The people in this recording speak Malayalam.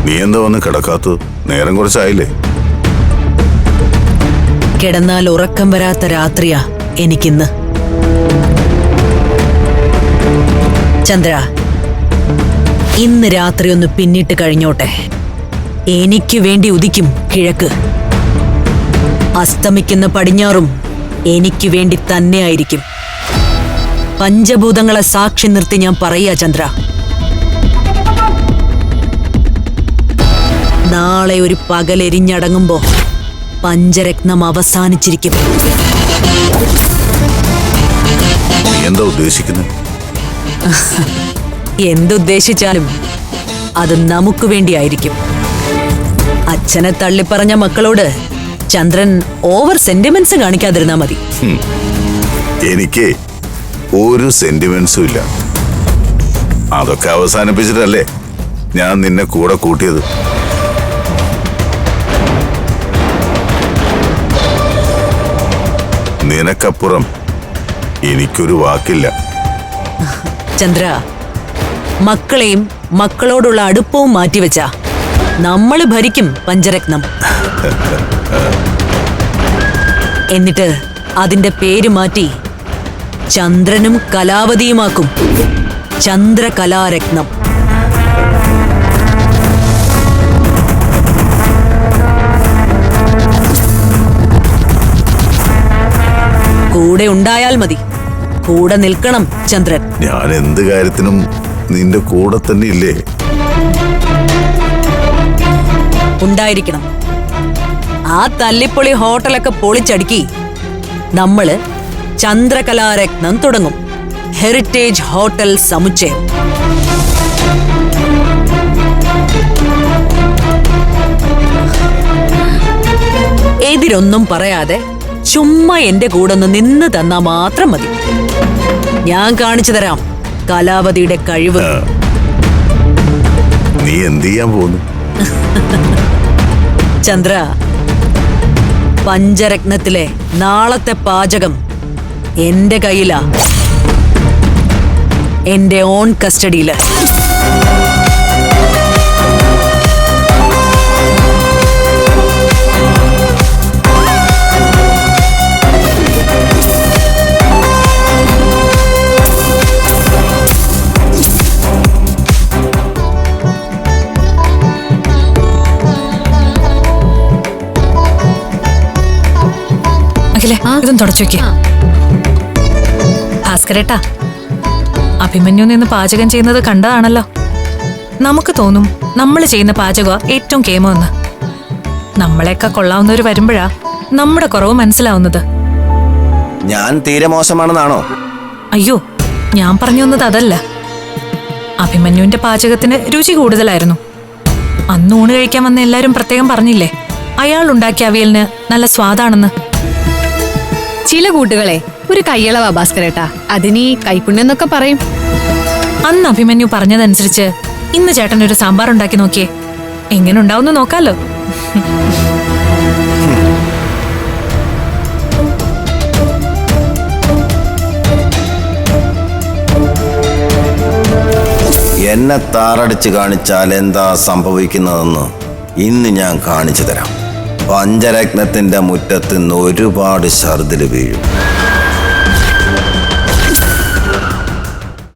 നീ എന്താ വന്ന് കിടക്കാത്തത്? നേരം കുറച്ചായില്ലേ? കിടന്നാൽ ഉറക്കം വരാത്ത രാത്രിയാ എനിക്കിന്ന്. ചന്ദ്ര, ഇന്ന് രാത്രി ഒന്ന് പിന്നിട്ട് കഴിഞ്ഞോട്ടെ. എനിക്ക് വേണ്ടി ഉദിക്കും കിഴക്ക്, അസ്തമിക്കുന്ന പടിഞ്ഞാറും എനിക്ക് വേണ്ടി തന്നെയായിരിക്കും. പഞ്ചഭൂതങ്ങളെ സാക്ഷി നിർത്തി ഞാൻ പറയാ ചന്ദ്ര, നാളെ ഒരു പകലെരിഞ്ഞടങ്ങുമ്പോ പഞ്ചരത്നം അവസാനിച്ചിരിക്കും. നീ എന്താ ഉദ്ദേശിക്കുന്നത്? എന്തുദ്ദേശിച്ചാലും അത് നമുക്ക് വേണ്ടിയായിരിക്കും. അച്ഛനെ തള്ളിപ്പറഞ്ഞ മക്കളോട് ചന്ദ്രൻ ഓവർ സെന്റിമെന്റ്സ് കാണിക്കാതിരുന്നാ മതി. എനിക്ക് ഒരു സെന്റിമെന്റ്സും ഇല്ല. അതൊക്കെ അവസാനിപ്പിച്ചിട്ടല്ലേ ഞാൻ നിന്നെ കൂടെ കൂട്ടിയത്. നിനക്കപ്പുറം എനിക്കൊരു വാക്കില്ല. ചന്ദ്ര, മക്കളെയും മക്കളോടുള്ള അടുപ്പവും മാറ്റിവെച്ച നമ്മള് ഭരിക്കും പഞ്ചരത്നം. എന്നിട്ട് അതിന്റെ പേര് മാറ്റി ചന്ദ്രനും കലാവതിയുമാക്കും. ചന്ദ്രകലാരത്നം. കൂടെ ഉണ്ടായാൽ മതി, കൂടെ നിൽക്കണം ചന്ദ്രൻ. ഞാൻ എന്ത് കാര്യത്തിനും നിന്റെ കൂടെ തന്നെ ഇല്ലേ? ഉണ്ടായിരിക്കണം. ആ തല്ലിപ്പൊളി ഹോട്ടലൊക്കെ പൊളിച്ചടുക്കി നമ്മള് ചന്ദ്രകലാരത്നം തുടങ്ങും. ഹെറിറ്റേജ് ഹോട്ടൽ സമുച്ചയം. എതിരൊന്നും പറയാതെ ചുമ്മാ എന്റെ കൂടെ ഒന്ന് നിന്ന് തന്നാ മാത്രം മതി. ഞാൻ കാണിച്ചു തരാം കലാവതിയുടെ കഴിവ്. നീ എന്ത് ചെയ്യാൻ പോകുന്നു? ചന്ദ്ര, പഞ്ചരത്നത്തിലെ നാളത്തെ പാചകം എന്റെ കയ്യിലാ, എന്റെ ഓൺ കസ്റ്റഡിയില്. ഇതും തുടച്ചു വെക്കേ. ഭാസ്കരേട്ടാ, അഭിമന്യു നിന്ന് പാചകം ചെയ്യുന്നത് കണ്ടതാണല്ലോ. നമുക്ക് തോന്നും നമ്മൾ ചെയ്യുന്ന പാചക ഏറ്റവും കേമമെന്ന്. നമ്മളെയൊക്കെ കൊള്ളാവുന്നവർ വരുമ്പോഴാ നമ്മുടെ കുറവ് മനസ്സിലാവുന്നത്. ഞാൻ തീരെ മോശമാണെന്നാണോ? അയ്യോ, ഞാൻ പറഞ്ഞു വന്നത് അതല്ല. അഭിമന്യുവിന്റെ പാചകത്തിന് രുചി കൂടുതലായിരുന്നു. അന്ന് ഊണ് കഴിക്കാൻ വന്ന എല്ലാരും പ്രത്യേകം പറഞ്ഞില്ലേ അയാൾ ഉണ്ടാക്കിയ അവിയലിന് നല്ല സ്വാദാണെന്ന്. ചില കൂട്ടുകളെ ഒരു കയ്യളവാ ഭാസ്കരേട്ടാ, അതിനീ കൈപ്പുണ്യം എന്നൊക്കെ പറയും. അന്ന് അഭിമന്യു പറഞ്ഞതനുസരിച്ച് ഇന്ന് ചേട്ടൻ ഒരു സാമ്പാർ ഉണ്ടാക്കി നോക്കിയേ, എങ്ങനെ ഉണ്ടാവുന്നു നോക്കാലോ. എന്നെ താറടിച്ച് കാണിച്ചാൽ എന്താ സംഭവിക്കുന്നതെന്ന് ഇന്ന് ഞാൻ കാണിച്ചു തരാം. പഞ്ചരത്നത്തിന്റെ മുറ്റത്ത് നിന്ന് ഒരുപാട് ഛർദില് വീഴും.